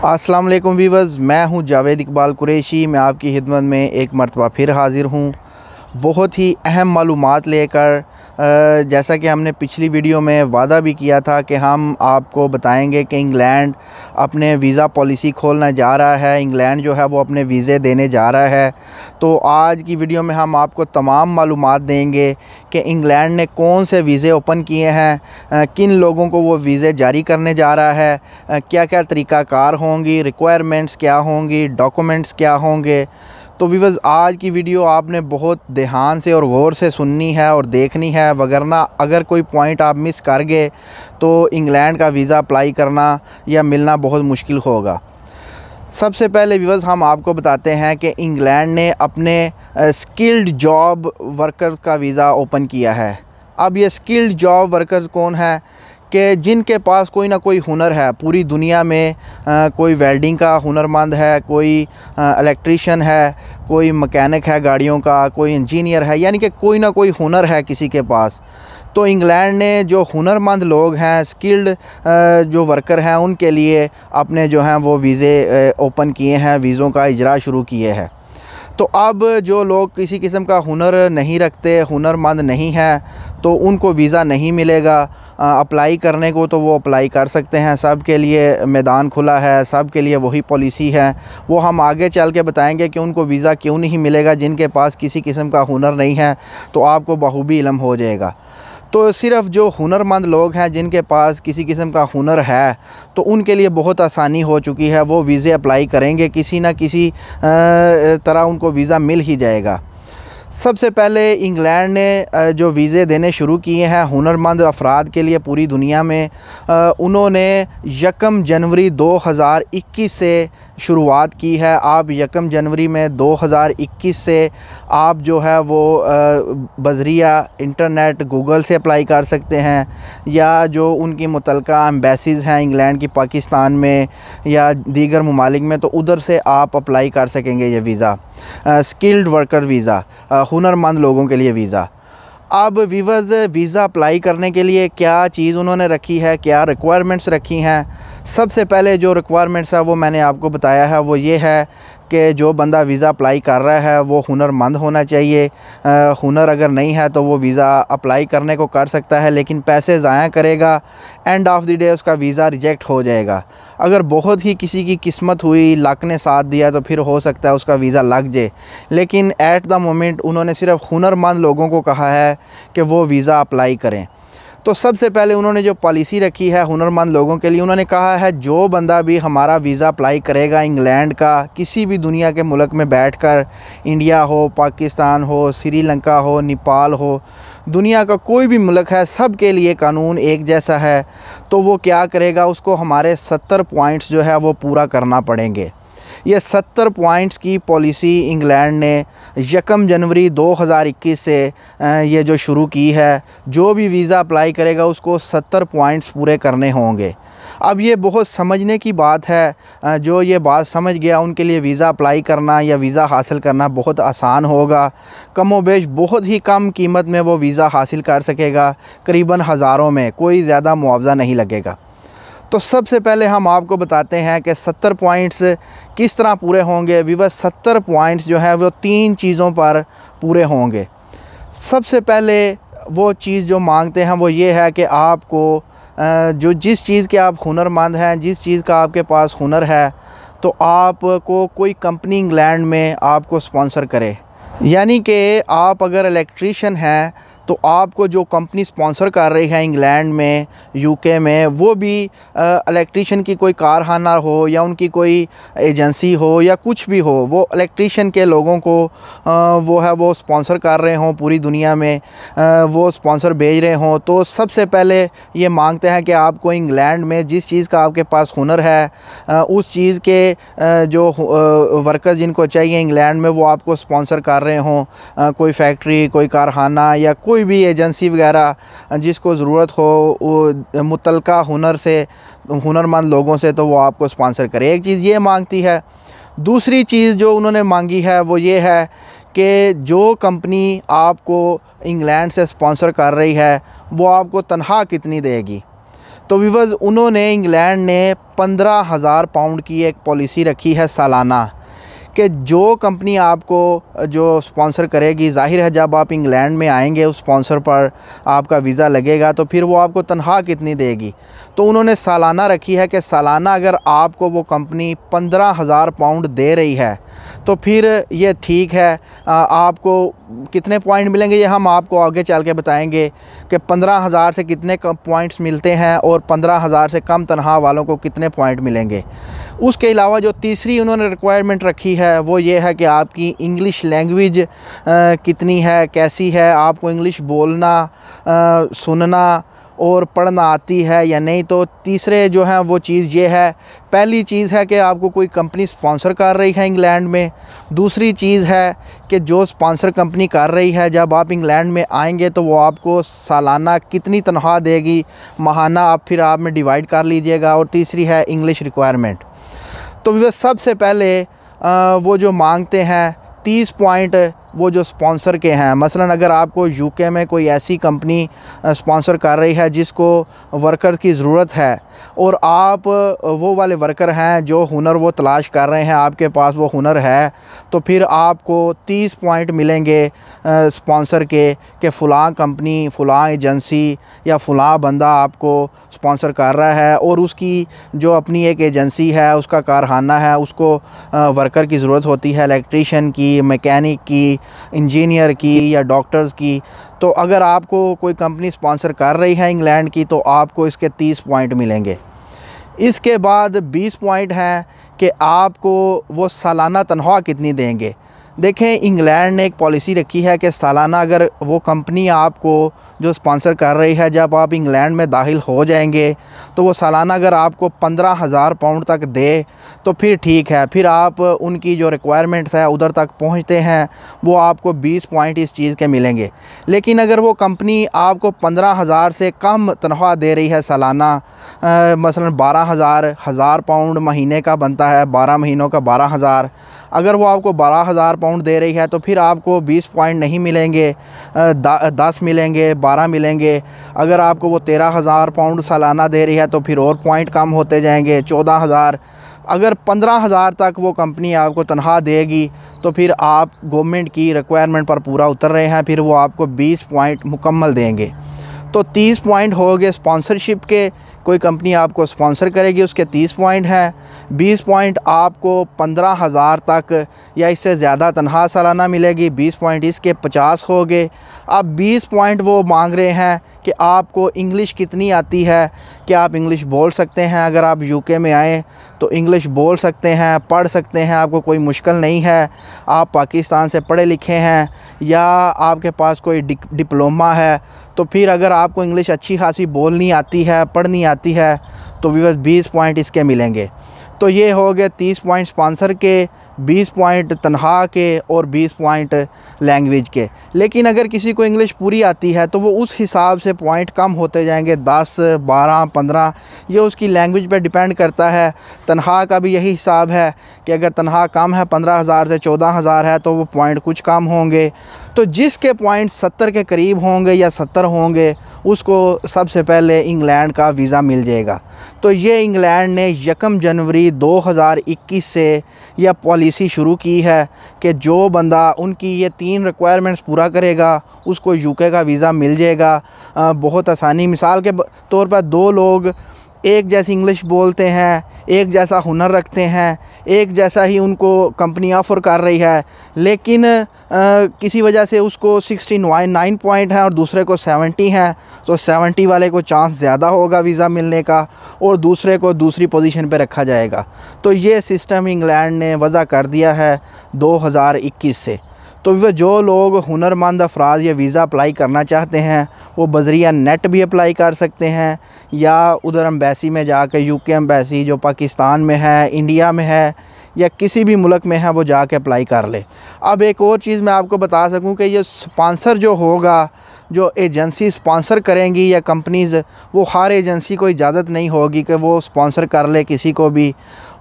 अस्सलाम वालेकुम वीवर्स, मैं हूं जावेद इकबाल कुरैशी। मैं आपकी खिदमत में एक मरतबा फिर हाज़िर हूं बहुत ही अहम मालूमात लेकर। जैसा कि हमने पिछली वीडियो में वादा भी किया था कि हम आपको बताएंगे कि इंग्लैंड अपने वीज़ा पॉलिसी खोलना जा रहा है, इंग्लैंड जो है वो अपने वीज़े देने जा रहा है। तो आज की वीडियो में हम आपको तमाम मालूमात देंगे कि इंग्लैंड ने कौन से वीज़े ओपन किए हैं, किन लोगों को वो वीज़े जारी करने जा रहा है, क्या क्या तरीक़ाकार होंगी, रिक्वायरमेंट्स क्या होंगी, डॉक्यूमेंट्स क्या होंगे। तो व्यूअर्स, आज की वीडियो आपने बहुत ध्यान से और गौर से सुननी है और देखनी है, वगरना अगर कोई पॉइंट आप मिस कर गए तो इंग्लैंड का वीज़ा अप्लाई करना या मिलना बहुत मुश्किल होगा। सबसे पहले व्यूअर्स, हम आपको बताते हैं कि इंग्लैंड ने अपने स्किल्ड जॉब वर्कर्स का वीज़ा ओपन किया है। अब ये स्किल्ड जॉब वर्कर्स कौन है कि जिनके पास कोई ना कोई हुनर है। पूरी दुनिया में कोई वेल्डिंग का हुनरमंद है, कोई इलेक्ट्रीशियन है, कोई मैकेनिक है गाड़ियों का, कोई इंजीनियर है, यानी कि कोई ना कोई हुनर है किसी के पास। तो इंग्लैंड ने जो हुनरमंद लोग हैं, स्किल्ड जो वर्कर हैं, उनके लिए अपने जो हैं वो वीज़े ओपन किए हैं, वीज़ों का इजरा शुरू किए हैं। तो अब जो लोग किसी किस्म का हुनर नहीं रखते, हुनरमंद नहीं है, तो उनको वीज़ा नहीं मिलेगा। अप्लाई करने को तो वो अप्लाई कर सकते हैं, सब के लिए मैदान खुला है, सब के लिए वही पॉलिसी है। वो हम आगे चल के बताएंगे कि उनको वीज़ा क्यों नहीं मिलेगा जिनके पास किसी किस्म का हुनर नहीं है, तो आपको बखूबी इल्म हो जाएगा। तो सिर्फ़ जो हुनरमंद लोग हैं जिनके पास किसी किस्म का हुनर है, तो उनके लिए बहुत आसानी हो चुकी है। वो वीज़े अप्लाई करेंगे, किसी न किसी तरह उनको वीज़ा मिल ही जाएगा। सबसे पहले इंग्लैंड ने जो वीज़े देने शुरू किए हैं हुनरमंद अफराद के लिए पूरी दुनिया में, उन्होंने 1 जनवरी 2021 से शुरुआत की है। आप 1 जनवरी में 2021 से आप जो है वो बज़रिया इंटरनेट गूगल से अप्लाई कर सकते हैं, या जो उनकी मुतलका एम्बेसीज़ हैं इंग्लैंड की पाकिस्तान में या दीगर ममालिक में, तो उधर से आप अप्लाई कर सकेंगे ये वीज़ा, स्किल्ड वर्कर वीज़ा, हुनरमंद लोगों के लिए वीज़ा। अब वीवर्स, वीज़ा अप्लाई करने के लिए क्या चीज़ उन्होंने रखी है, क्या रिक्वायरमेंट्स रखी हैं। सबसे पहले जो रिक्वायरमेंट्स है वो मैंने आपको बताया है, वो ये है कि जो बंदा वीज़ा अप्लाई कर रहा है वो हुनरमंद होना चाहिए। हुनर अगर नहीं है तो वो वीज़ा अप्लाई करने को कर सकता है, लेकिन पैसे ज़ाया करेगा, एंड ऑफ द डे उसका वीज़ा रिजेक्ट हो जाएगा। अगर बहुत ही किसी की किस्मत हुई, लक ने साथ दिया, तो फिर हो सकता है उसका वीज़ा लग जाए, लेकिन एट द मोमेंट उन्होंने सिर्फ हुनरमंद लोगों को कहा है कि वो वीज़ा अप्लाई करें। तो सबसे पहले उन्होंने जो पॉलिसी रखी है हुनरमंद लोगों के लिए, उन्होंने कहा है जो बंदा भी हमारा वीज़ा अप्लाई करेगा इंग्लैंड का, किसी भी दुनिया के मुल्क में बैठकर, इंडिया हो, पाकिस्तान हो, श्रीलंका हो, नेपाल हो, दुनिया का कोई भी मुल्क है, सब के लिए कानून एक जैसा है। तो वो क्या करेगा, उसको हमारे 70 पॉइंट्स जो है वो पूरा करना पड़ेंगे। ये 70 पॉइंट्स की पॉलिसी इंग्लैंड ने 1 जनवरी 2021 से ये जो शुरू की है। जो भी वीज़ा अप्लाई करेगा उसको 70 पॉइंट्स पूरे करने होंगे। अब ये बहुत समझने की बात है, जो ये बात समझ गया उनके लिए वीज़ा अप्लाई करना या वीज़ा हासिल करना बहुत आसान होगा। कमोबेश बहुत ही कम कीमत में वो वीज़ा हासिल कर सकेगा, करीबन हज़ारों में, कोई ज़्यादा मुआवजा नहीं लगेगा। तो सबसे पहले हम आपको बताते हैं कि 70 पॉइंट्स किस तरह पूरे होंगे। वीवर्स, 70 पॉइंट्स जो है वो 3 चीज़ों पर पूरे होंगे। सबसे पहले वो चीज़ जो मांगते हैं वो ये है कि आपको जो जिस चीज़ के आप हुनरमंद हैं, जिस चीज़ का आपके पास हुनर है, तो आपको कोई कंपनी इंग्लैंड में आपको स्पॉन्सर करे। यानी कि आप अगर इलेक्ट्रीशियन हैं तो आपको जो कंपनी स्पॉन्सर कर रही है इंग्लैंड में, यूके में, वो भी इलेक्ट्रीशियन की कोई कारखाना हो या उनकी कोई एजेंसी हो या कुछ भी हो, वो इलेक्ट्रीशियन के लोगों को वो स्पॉन्सर कर रहे हों, पूरी दुनिया में वो स्पॉन्सर भेज रहे हों। तो सबसे पहले ये मांगते हैं कि आपको इंग्लैंड में जिस चीज़ का आपके पास हुनर है, उस चीज़ के जो वर्कर्स जिनको चाहिए इंग्लैंड में, वो आपको स्पॉन्सर कर रहे हों। कोई फैक्ट्री, कोई कारखाना या कोई भी एजेंसी वगैरह जिसको ज़रूरत हो वो मुतलका हुनर से, हुनरमंद लोगों से, तो वो आपको स्पॉन्सर करे। एक चीज़ ये मांगती है। दूसरी चीज़ जो उन्होंने मांगी है वो ये है कि जो कंपनी आपको इंग्लैंड से स्पॉन्सर कर रही है वो आपको तनख्वाह कितनी देगी। तो व्यूअर्स, उन्होंने इंग्लैंड ने 15,000 पाउंड की एक पॉलिसी रखी है सालाना, कि जो कंपनी आपको जो स्पॉन्सर करेगी, ज़ाहिर है जब आप इंग्लैंड में आएंगे उस स्पॉन्सर पर आपका वीज़ा लगेगा तो फिर वो आपको तनख्वाह कितनी देगी। तो उन्होंने सालाना रखी है कि सालाना अगर आपको वो कंपनी 15,000 पाउंड दे रही है तो फिर ये ठीक है। आपको कितने पॉइंट मिलेंगे ये हम आपको आगे चल के बताएंगे कि 15,000 से कितने पॉइंट्स मिलते हैं और 15,000 से कम तनख्वाह वालों को कितने पॉइंट मिलेंगे। उसके अलावा जो तीसरी उन्होंने रिक्वायरमेंट रखी है वो ये है कि आपकी इंग्लिश लैंग्वेज कितनी है, कैसी है, आपको इंग्लिश बोलना, सुनना और पढ़ना आती है या नहीं। तो तीसरे जो है वो चीज़ ये है, पहली चीज़ है कि आपको कोई कंपनी स्पॉन्सर कर रही है इंग्लैंड में। दूसरी चीज़ है कि जो स्पॉन्सर कंपनी कर रही है जब आप इंग्लैंड में आएंगे तो वो आपको सालाना कितनी तनख्वाह देगी, माहाना आप फिर आप में डिवाइड कर लीजिएगा। और तीसरी है इंग्लिश रिक्वायरमेंट। तो वे सबसे पहले वो जो मांगते हैं 30 पॉइंट वो जो स्पॉन्सर के हैं। मसलन अगर आपको यूके में कोई ऐसी कंपनी स्पॉन्सर कर रही है जिसको वर्कर की ज़रूरत है और आप वो वाले वर्कर हैं जो हुनर वो तलाश कर रहे हैं, आपके पास वो हुनर है, तो फिर आपको 30 पॉइंट मिलेंगे स्पॉन्सर के कि फ़लाँ कंपनी, फ़लाँ एजेंसी या फ़लाँ बंदा आपको स्पॉन्सर कर रहा है और उसकी जो अपनी एक एजेंसी है, उसका कारखाना है, उसको वर्कर की ज़रूरत होती है, इलेक्ट्रीशियन की, मैकेनिक की, इंजीनियर की या डॉक्टर्स की। तो अगर आपको कोई कंपनी स्पॉन्सर कर रही है इंग्लैंड की तो आपको इसके 30 पॉइंट मिलेंगे। इसके बाद 20 पॉइंट हैं कि आपको वो सालाना तनख्वाह कितनी देंगे। देखें, इंग्लैंड ने एक पॉलिसी रखी है कि सालाना अगर वो कंपनी आपको जो स्पॉन्सर कर रही है जब आप इंग्लैंड में दाखिल हो जाएंगे तो वो सालाना अगर आपको 15,000 पाउंड तक दे तो फिर ठीक है, फिर आप उनकी जो रिक्वायरमेंट्स है उधर तक पहुंचते हैं, वो आपको 20 पॉइंट इस चीज़ के मिलेंगे। लेकिन अगर वो कंपनी आपको 15,000 से कम तनख्वाह दे रही है सालाना, मसलन 12,000 पाउंड महीने का बनता है, 12 महीनों का 12,000, अगर वो आपको 12,000 पाउंड दे रही है तो फिर आपको 20 पॉइंट नहीं मिलेंगे, 10 मिलेंगे, 12 मिलेंगे। अगर आपको वो 13,000 पाउंड सालाना दे रही है तो फिर और पॉइंट कम होते जाएंगे, 14,000। अगर 15,000 तक वो कंपनी आपको तनख्वाह देगी तो फिर आप गवर्नमेंट की रिक्वायरमेंट पर पूरा उतर रहे हैं, फिर वो आपको 20 पॉइंट मुकम्मल देंगे। तो 30 पॉइंट हो गए स्पॉन्सरशिप के, कोई कंपनी आपको स्पॉन्सर करेगी उसके 30 पॉइंट हैं। 20 पॉइंट आपको 15,000 तक या इससे ज़्यादा तनख्वाह सालाना मिलेगी, 20 पॉइंट इसके 50 हो गए। अब 20 पॉइंट वो मांग रहे हैं कि आपको इंग्लिश कितनी आती है, कि आप इंग्लिश बोल सकते हैं। अगर आप यूके में आएँ तो इंग्लिश बोल सकते हैं, पढ़ सकते हैं, आपको कोई मुश्किल नहीं है, आप पाकिस्तान से पढ़े लिखे हैं या आपके पास कोई डिप्लोमा है, तो फिर अगर आपको इंग्लिश अच्छी खासी बोलनी आती है, पढ़नी आती है तो बस 20 पॉइंट इसके मिलेंगे। तो ये हो गए 30 पॉइंट स्पॉन्सर के, 20 पॉइंट तनख्वाह के और 20 पॉइंट लैंग्वेज के। लेकिन अगर किसी को इंग्लिश पूरी आती है तो वो उस हिसाब से पॉइंट कम होते जाएंगे, 10, 12, 15, ये उसकी लैंग्वेज पे डिपेंड करता है। तनख्वाह का भी यही हिसाब है कि अगर तनख्वाह कम है, 15,000 से 14,000 है, तो वो पॉइंट कुछ कम होंगे। तो जिसके पॉइंट 70 के करीब होंगे या 70 होंगे उसको सबसे पहले इंग्लैंड का वीज़ा मिल जाएगा। तो ये इंग्लैंड ने 1 जनवरी 2021 से यह पॉलिसी शुरू की है कि जो बंदा उनकी ये 3 रिक्वायरमेंट्स पूरा करेगा उसको यूके का वीज़ा मिल जाएगा बहुत आसानी। मिसाल के तौर पर 2 लोग एक जैसी इंग्लिश बोलते हैं, एक जैसा हुनर रखते हैं, एक जैसा ही उनको कंपनी ऑफ़र कर रही है, लेकिन किसी वजह से उसको 69 पॉइंट है और दूसरे को 70 हैं, तो 70 वाले को चांस ज़्यादा होगा वीज़ा मिलने का और दूसरे को दूसरी पोजीशन पे रखा जाएगा। तो ये सिस्टम इंग्लैंड ने वज़ा कर दिया है 2021 से। तो वह जो लोग हुनरमंद अफराद ये वीज़ा अप्लाई करना चाहते हैं वो बज़रिया नेट भी अप्लाई कर सकते हैं या उधर एम्बेसी में जाकर, यूके एम्बेसी जो पाकिस्तान में है, इंडिया में है या किसी भी मुल्क में है, वो जाके अप्लाई कर ले। अब एक और चीज़ मैं आपको बता सकूं कि ये स्पॉन्सर जो होगा, जो एजेंसी स्पॉन्सर करेंगी या कंपनीज़, वो हर एजेंसी को इजाज़त नहीं होगी कि वो स्पॉन्सर कर ले किसी को भी।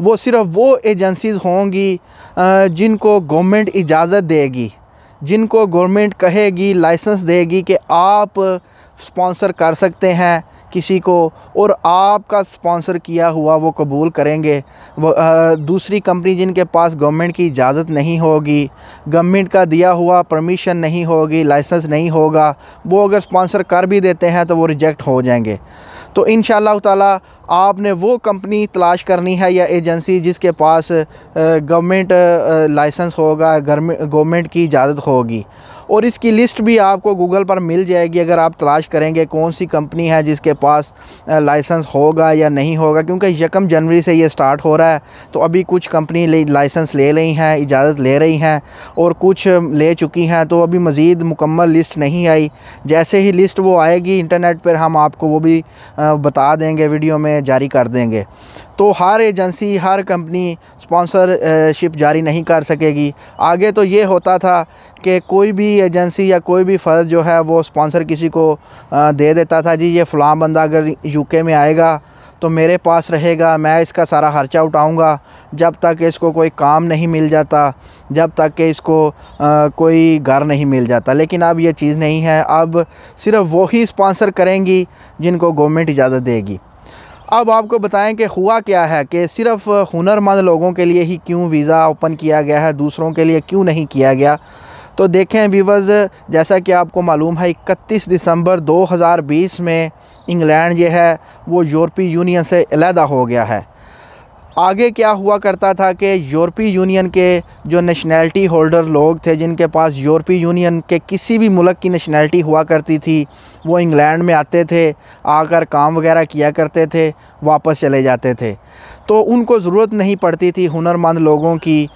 वो सिर्फ़ वो एजेंसीज़ होंगी जिनको गवर्नमेंट इजाज़त देगी, जिनको गवर्नमेंट कहेगी, लाइसेंस देगी कि आप स्पॉन्सर कर सकते हैं किसी को और आपका स्पॉन्सर किया हुआ वो कबूल करेंगे, वो दूसरी कंपनी जिनके पास गवर्नमेंट की इजाज़त नहीं होगी, गवर्नमेंट का दिया हुआ परमिशन नहीं होगी, लाइसेंस नहीं होगा, वो अगर स्पॉन्सर कर भी देते हैं तो वो रिजेक्ट हो जाएंगे। तो इंशाअल्लाह ताला आपने वो कंपनी तलाश करनी है या एजेंसी जिसके पास गवर्नमेंट लाइसेंस होगा, गवर्नमेंट की इजाज़त होगी, और इसकी लिस्ट भी आपको गूगल पर मिल जाएगी अगर आप तलाश करेंगे कौन सी कंपनी है जिसके पास लाइसेंस होगा या नहीं होगा। क्योंकि 1 जनवरी से ये स्टार्ट हो रहा है, तो अभी कुछ कंपनी लाइसेंस ले रही हैं, इजाज़त ले रही हैं, और कुछ ले चुकी हैं, तो अभी मज़ीद मुकम्मल लिस्ट नहीं आई। जैसे ही लिस्ट वो आएगी इंटरनेट पर हम आपको वो भी बता देंगे, वीडियो में जारी कर देंगे। तो हर एजेंसी, हर कंपनी स्पॉन्सरशिप जारी नहीं कर सकेगी। आगे तो ये होता था कि कोई भी एजेंसी या कोई भी फ़र्द जो है वो स्पॉन्सर किसी को दे देता था, जी ये फ़लाँ बंदा अगर यूके में आएगा तो मेरे पास रहेगा, मैं इसका सारा खर्चा उठाऊंगा जब तक इसको कोई काम नहीं मिल जाता, जब तक कि इसको कोई घर नहीं मिल जाता। लेकिन अब ये चीज़ नहीं है, अब सिर्फ वही स्पॉन्सर करेंगी जिनको गवर्नमेंट इजाज़त देगी। अब आपको बताएं कि हुआ क्या है कि सिर्फ़ हुनरमंद लोगों के लिए ही क्यों वीज़ा ओपन किया गया है, दूसरों के लिए क्यों नहीं किया गया। तो देखें व्यूअर्स, जैसा कि आपको मालूम है 31 दिसंबर 2020 में इंग्लैंड जो है वो यूरोपीय यूनियन से अलहदा हो गया है। आगे क्या हुआ करता था कि यूरोपीय यूनियन के जो नेशनैलिटी होल्डर लोग थे, जिनके पास यूरोपीय यूनियन के किसी भी मुल्क की नेशनैलिटी हुआ करती थी, वो इंग्लैंड में आते थे, आकर काम वगैरह किया करते थे, वापस चले जाते थे। तो उनको ज़रूरत नहीं पड़ती थी हुनरमंद लोगों की,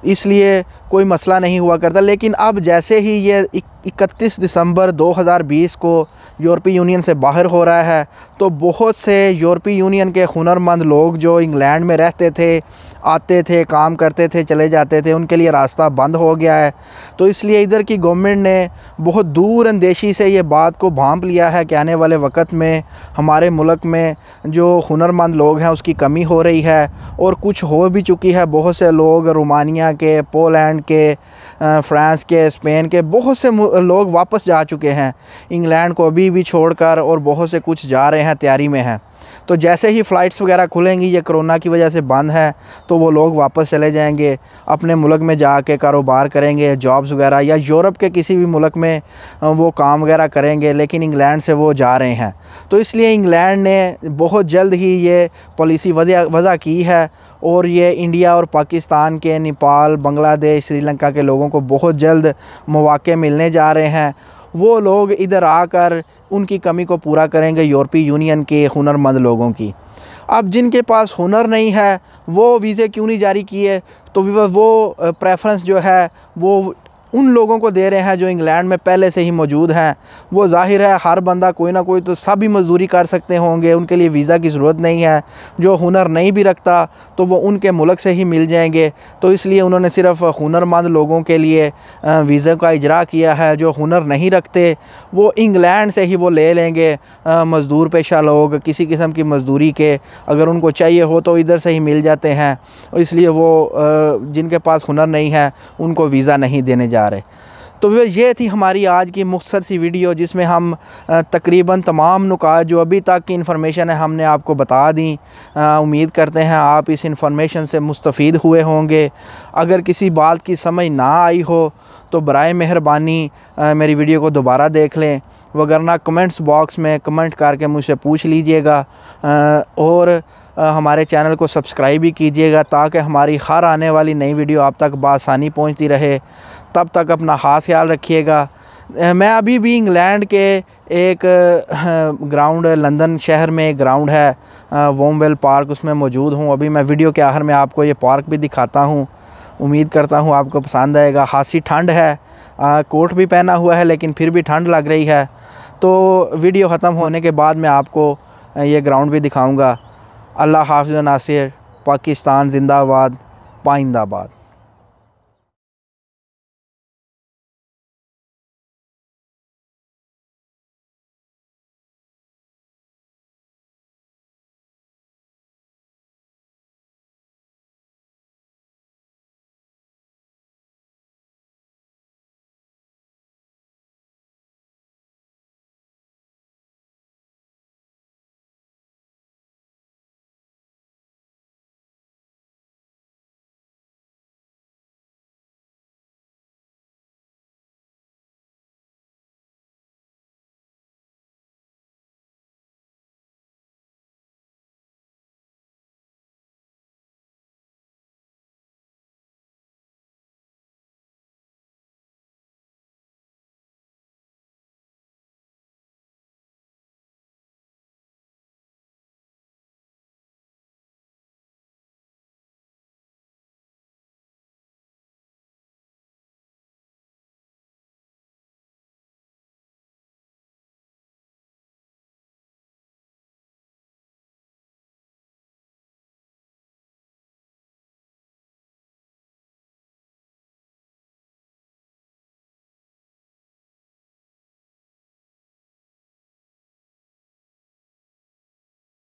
इसलिए कोई मसला नहीं हुआ करता। लेकिन अब जैसे ही ये 31 दिसंबर 2020 को यूरोपीय यूनियन से बाहर हो रहा है, तो बहुत से यूरोपीय यूनियन के हुनरमंद लोग जो इंग्लैंड में रहते थे, आते थे, काम करते थे, चले जाते थे, उनके लिए रास्ता बंद हो गया है। तो इसलिए इधर की गवर्नमेंट ने बहुत दूर अंदेशी से ये बात को भांप लिया है कि आने वाले वक्त में हमारे मुल्क में जो हुनरमंद लोग हैं उसकी कमी हो रही है, और कुछ हो भी चुकी है। बहुत से लोग रोमानिया के, पोलैंड के, फ्रांस के, स्पेन के बहुत से लोग वापस जा चुके हैं इंग्लैंड को अभी भी छोड़कर, और बहुत से कुछ जा रहे हैं, तैयारी में हैं। तो जैसे ही फ़्लाइट्स वगैरह खुलेंगी, ये कोरोना की वजह से बंद है, तो वो लोग वापस चले जाएंगे, अपने मुल्क में जाके कारोबार करेंगे, जॉब्स वगैरह, या यूरोप के किसी भी मुल्क में वो काम वगैरह करेंगे। लेकिन इंग्लैंड से वो जा रहे हैं, तो इसलिए इंग्लैंड ने बहुत जल्द ही ये पॉलिसी वज़ा की है, और ये इंडिया और पाकिस्तान के, नेपाल, बांग्लादेश, श्रीलंका के लोगों को बहुत जल्द मौक़े मिलने जा रहे हैं। वो लोग इधर आकर उनकी कमी को पूरा करेंगे, यूरोपीय यूनियन के हुनरमंद लोगों की। अब जिनके पास हुनर नहीं है वो वीज़े क्यों नहीं जारी किए, तो वो प्रेफरेंस जो है वो उन लोगों को दे रहे हैं जो इंग्लैंड में पहले से ही मौजूद हैं। वो ज़ाहिर है हर बंदा कोई ना कोई तो सभी मजदूरी कर सकते होंगे, उनके लिए वीज़ा की ज़रूरत नहीं है। जो हुनर नहीं भी रखता तो वो उनके मुल्क से ही मिल जाएंगे। तो इसलिए उन्होंने सिर्फ हुनरमंद लोगों के लिए वीज़ा का इजरा किया है। जो हुनर नहीं रखते वो इंग्लैंड से ही वो ले लेंगे। मज़दूर पेशा लोग किसी किस्म की मज़दूरी के अगर उनको चाहिए हो तो इधर से ही मिल जाते हैं, इसलिए वो जिनके पास हुनर नहीं है उनको वीज़ा नहीं देने जा रहे। तो ये थी हमारी आज की मुख्तसर सी वीडियो, जिसमें हम तकरीबन तमाम नुकात जो अभी तक की इन्फॉर्मेशन है हमने आपको बता दी। उम्मीद करते हैं आप इस इन्फॉर्मेशन से मुस्तफ़ीद हुए होंगे। अगर किसी बात की समझ ना आई हो तो बराए मेहरबानी मेरी वीडियो को दोबारा देख लें, वगरना कमेंट्स बॉक्स में कमेंट करके मुझसे पूछ लीजिएगा, और हमारे चैनल को सब्सक्राइब भी कीजिएगा ताकि हमारी हर आने वाली नई वीडियो आप तक बआसानी पहुंचती रहे। तब तक अपना ख़ास ख्याल रखिएगा। मैं अभी भी इंग्लैंड के एक ग्राउंड, लंदन शहर में एक ग्राउंड है वोमवेल पार्क, उसमें मौजूद हूँ। अभी मैं वीडियो के आखिर में आपको ये पार्क भी दिखाता हूँ। उम्मीद करता हूँ आपको पसंद आएगा। खासी ठंड है, कोट भी पहना हुआ है लेकिन फिर भी ठंड लग रही है। तो वीडियो ख़त्म होने के बाद मैं आपको ये ग्राउंड भी दिखाऊँगा। अल्लाह हाफ़िज़ व नासिर। पाकिस्तान ज़िंदाबाद, पाइंदाबाद।